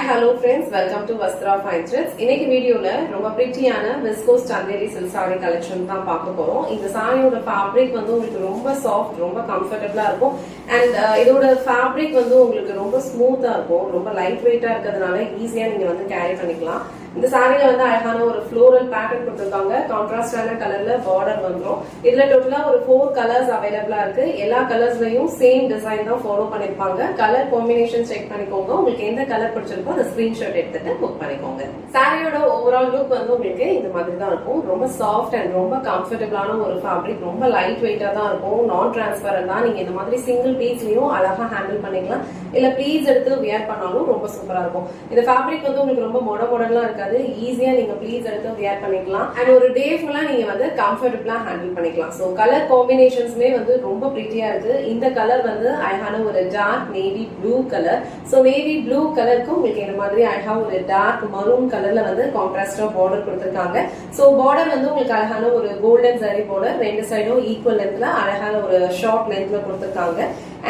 hello friends, welcome to Vastra Fine Threads. இன்னைக்கு வீடியோல ரொம்ப பிரிட்டியான viscose Chanderi silk saree collection தான் பார்க்க போறோம். இந்த சாரியோட ஃபேப்ரிக் வந்து உங்களுக்கு ரொம்ப சாஃப்ட், ரொம்ப கம்ஃபர்ட்டபிளா இருக்கும். அண்ட் இதோட ஃபேப்ரிக் வந்து உங்களுக்கு ரொம்ப ஸ்மூத்தா இருக்கும், ரொம்ப லைட் வெயிட்டா இருக்கிறதுனால ஈஸியா நீங்க வந்து கேரி பண்ணிக்கலாம். இந்த சாரியில வந்து அழகான ஒரு ஃப்ளோரல் பேட்டர்ன் கொடுத்திருக்காங்க. கான்ட்ராஸ்டான கலர்ல பார்டர் வந்துரும். இதுல டோட்டலா ஒரு 4 கலர்ஸ் அவைலபிளா இருக்கு. எல்லா கலர்ஸ்லயும் சேம் டிசைன் தான் ஃபாலோ பண்ணிருப்பாங்க. கலர் காம்பினேஷன் செக் பண்ணிக்கோங்க. உங்களுக்கு எந்த கலர் பிடிச்சிருக்கோ அந்த ஸ்கிரீன்ஷாட் எடுத்துட்டு புக் பண்ணிக்கோங்க. சாரியோட ஓவரால் லுக் வந்து உங்களுக்கு இந்த மாதிரி தான் இருக்கும். ரொம்ப சாஃப்ட் அண்ட் ரொம்ப கம்ஃபர்டபிளான ஒரு ஃபேப்ரிக். ரொம்ப லைட் வெயிட்டா தான் இருக்கும். நான் டிரான்ஸ்பரண்ட் தான். நீங்க இந்த மாதிரி சிங்கிள் பீஸ்லயும் அழகா ஹேண்டில் பண்ணிக்கலாம். இல்ல ப்ளீஸ் எடுத்து வியர் பண்ணாலும் ரொம்ப சூப்பரா இருக்கும். இந்த ஃபேப்ரிக் வந்து உங்களுக்கு ரொம்ப மாடர்ன்லாம் இருக்கு. ஈஸியா நீங்க ப்ளீஸ் எடுத்து வியர் பண்ணிக்கலாம். அண்ட் ஒரு டே ஃபுல்லா நீங்க வந்து கம்ஃபர்டபிளா ஹேண்டில் பண்ணிக்கலாம். சோ கலர் காம்பினேஷன்ஸ்மே வந்து ரொம்ப பிரிட்டியா இருக்கு. இந்த கலர் வந்து அழகான ஒரு dark navy blue colour. So navy blue கலருக்கு உங்களுக்கு இந்த மாதிரி அழகா ஒரு டார்க் மரூன் கலர்ல வந்து கான்ட்ராஸ்டா பார்டர் கொடுத்திருக்காங்க. சோ பார்டர் வந்து உங்களுக்கு அழகான ஒரு கோல்டன் ஜரி பார்டர், ரெண்டு சைடும் ஈக்குவல் லென்த்ல அழகான ஒரு ஷார்ட் லென்த்ல கொடுத்திருக்காங்க.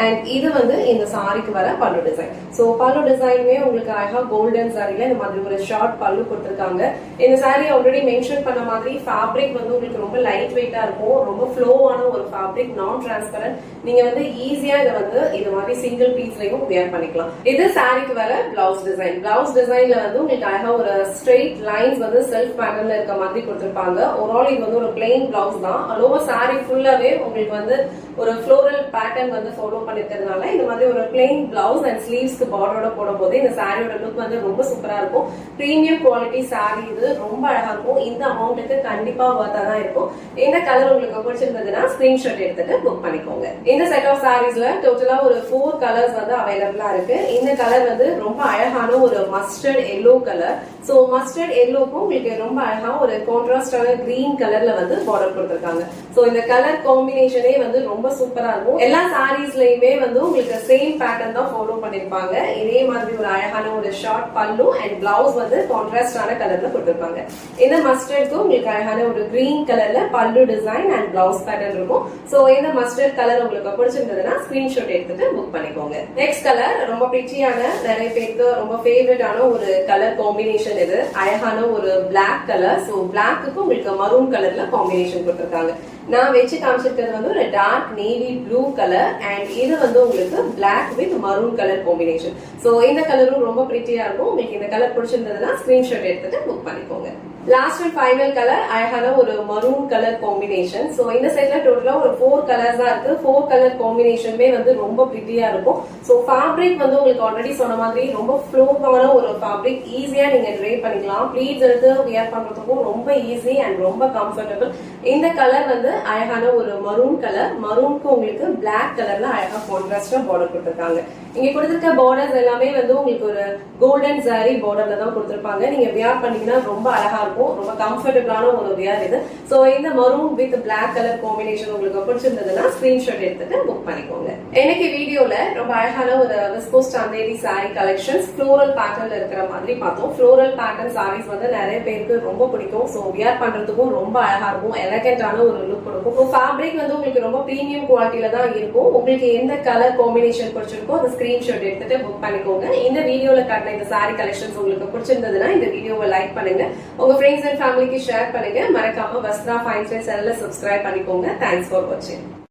அண்ட் இது வந்து இந்த சாரிக்கு வர பல்லு டிசைன். சோ பல்லு டிசைனுமே உங்களுக்கு அழகா கோல்டன் சாரில இந்த மாதிரி ஒரு ஷார்ட் பல்லு கொடுத்திருக்காங்க. இந்த சாரி ஆல்ரெடி மென்ஷன் பண்ண மாதிரி ஃபேப்ரிக் வந்து உங்களுக்கு ரொம்ப லைட் வெயிட்டா இருக்கும். ரொம்ப ஃப்ளோவான ஒரு ஃபேப்ரிக், நான் டிரான்ஸ்பரண்ட். நீங்க வந்து ஈஸியா இதை வந்து இது மாதிரி சிங்கிள் பீஸ்லயும் வியர் பண்ணிக்கலாம். இது சாரிக்கு வர பிளவுஸ் டிசைன். பிளவுஸ் டிசைன்ல வந்து உங்களுக்கு அழகா ஒரு ஸ்ட்ரெயிட் லைன்ஸ் வந்து செல்ஃப் பேட்டர்ன்ல இருக்க மாதிரி கொடுத்திருப்பாங்க. ஓவரால் இது வந்து ஒரு பிளெயின் பிளவுஸ் தான். லோவர் சாரி ஃபுல்லாவே உங்களுக்கு வந்து ஒரு ஃப்ளோரல் பேட்டர்ன் வந்து ஃபாலோ பண்ணிருக்கிறதுனால இந்த மாதிரி ஒரு பிளெயின் பிளவுஸ் அண்ட் ஸ்லீவ்ஸ்க்கு பார்டரோட போடும் போது இந்த சாரியோட லுக் வந்து ரொம்ப சூப்பரா இருக்கும். பிரீமியம் குவாலிட்டி சாரி, இது ரொம்ப அழகா இருக்கும். இந்த அமௌண்ட்டுக்கு கண்டிப்பா வர்த்தா தான் இருக்கும். இந்த கலர் உங்களுக்கு பிடிச்சிருந்ததுன்னா ஸ்கிரீன்ஷாட் எடுத்துட்டு புக் பண்ணிக்கோங்க. இந்த செட் ஆஃப் சாரீஸ்ல டோட்டலா ஒரு 4 கலர்ஸ் வந்து அவைலபிளா இருக்கு. இந்த கலர் வந்து ரொம்ப அழகான ஒரு mustard yellow colour. So mustard எல்லோக்கும் உங்களுக்கு ரொம்ப அழகா ஒரு கான்ட்ராஸ்டான கிரீன் கலர்ல வந்து பார்டர் கொடுத்திருக்காங்க. சோ இந்த கலர் காம்பினேஷனே வந்து ரொம்ப சூப்பரா இருக்கும். எல்லா சாரீஸ்லயுமே வந்து உங்களுக்கு சேம் பேட்டர்ன் தான் ஃபாலோ பண்ணிருப்பாங்க. இதே மாதிரி ஒரு அழகான ஒரு ஷார்ட் பல்லு அண்ட் பிளவுஸ் வந்து கான்ட்ராஸ்டான கலர்ல கொடுத்திருப்பாங்க. இந்த மஸ்டர்ட்க்கு உங்களுக்கு அழகான ஒரு கிரீன் கலர்ல பல்லு டிசைன் அண்ட் பிளவுஸ் பேட்டர்ன் இருக்கும். சோ இந்த மஸ்டர்ட் கலர் உங்களுக்கு பிடிச்சிருந்ததுன்னா ஸ்கிரீன்ஷாட் எடுத்துட்டு புக் பண்ணிக்கோங்க. நெக்ஸ்ட் கலர் ரொம்ப பிரிட்டியான, நிறைய பேருக்கு ரொம்ப ஃபேவரட்டான ஒரு கலர் காம்பினேஷன். இது அழகான ஒரு பிளாக் கலர். சோ பிளாக்கு உங்களுக்கு மரூன் கலர்ல காம்பினேஷன் கொடுத்திருக்காங்க. நான் வச்சு காமிச்சிருக்கிறது வந்து ஒரு dark navy blue colour and இது வந்து உங்களுக்கு black with maroon colour combination. So இந்த கலரும் ரொம்ப பிரிட்டியா இருக்கும். உங்களுக்கு இந்த கலர் பிடிச்சிருந்ததுன்னா ஸ்கிரீன்ஷாட் எடுத்துட்டு புக் பண்ணிக்கோங்க. லாஸ்ட் அண்ட் ஃபைனல் கலர் அழகான ஒரு மரூன் கலர் காம்பினேஷன். சோ இந்த சைட்ல டோட்டலா ஒரு 4 கலர்ஸ் தான் இருக்கு. 4 கலர் காம்பினேஷனுமே வந்து ரொம்ப பிரிட்டியா இருக்கும். சோ ஃபேப்ரிக் வந்து உங்களுக்கு ஆல்ரெடி சொன்ன மாதிரி ரொம்ப ஃப்ளோவான ஒரு ஃபேப்ரிக். ஈஸியா நீங்க ட்ரை பண்ணிக்கலாம். ப்ளீட்ஸ் எடுத்து வியர் பண்றதுக்கும் ரொம்ப ஈஸி அண்ட் ரொம்ப கம்ஃபர்டபிள். இந்த கலர் வந்து அழகான ஒரு மரூன் கலர். மரூனுக்கு உங்களுக்கு பிளாக் கலர்ல அழகா கான்ட்ராஸ்டா பார்டர் கொடுத்திருக்காங்க. இங்க கொடுத்திருக்க பார்டர்ஸ் எல்லாமே வந்து உங்களுக்கு ஒரு கோல்டன் சாரி பார்டர்ல தான் கொடுத்திருப்பாங்க. நீங்க வியர் பண்ணீங்கன்னா ரொம்ப அழகா இருக்கும். ரொம்ப கம்ஃபர்டபிளான ஒரு வியர் இது. சோ இந்த maroon with black colour combination உங்களுக்கு பிடிச்சிருந்ததுன்னா ஸ்கிரீன்ஷாட் எடுத்துட்டு புக் பண்ணிக்கோங்க. இன்னைக்கு வீடியோல ரொம்ப அழகான ஒரு viscose Chanderi sari collections floral பேட்டர்ன்ல இருக்கிற மாதிரி பார்த்தோம். ஃப்ளோரல் பேட்டர்ன் சாரீஸ் வந்து நிறைய பேருக்கு ரொம்ப பிடிக்கும். சோ வியர் பண்றதுக்கும் ரொம்ப அழகா இருக்கும். எலகண்டான ஒரு லுக் கொடுக்கும். ஃபேப்ரிக் வந்து உங்களுக்கு ரொம்ப பிரீமியம் குவாலிட்டியில தான் இருக்கும். உங்களுக்கு எந்த கலர் காம்பினேஷன் பிடிச்சிருக்கோ அந்த ஸ்கிரீன்ஷாட் எடுத்துட்டு புக் பண்ணிக்கோங்க. இந்த வீடியோல காட்டின இந்த சாரி கலெக்ஷன்ஸ் உங்களுக்கு பிடிச்சிருந்ததுன்னா இந்த வீடியோவை லைக் பண்ணுங்க. உங்க ஃப்ரெண்ட்ஸ் அண்ட் ஃபேமிலிக்கு ஷேர் பண்ணுங்க. மறக்காம வஸ்த்ரா ஃபைன் த்ரெட்ஸ் சேனலை சப்ஸ்கிரைப் பண்ணிக்கோங்க. தேங்க்ஸ் ஃபார் வாட்சிங்.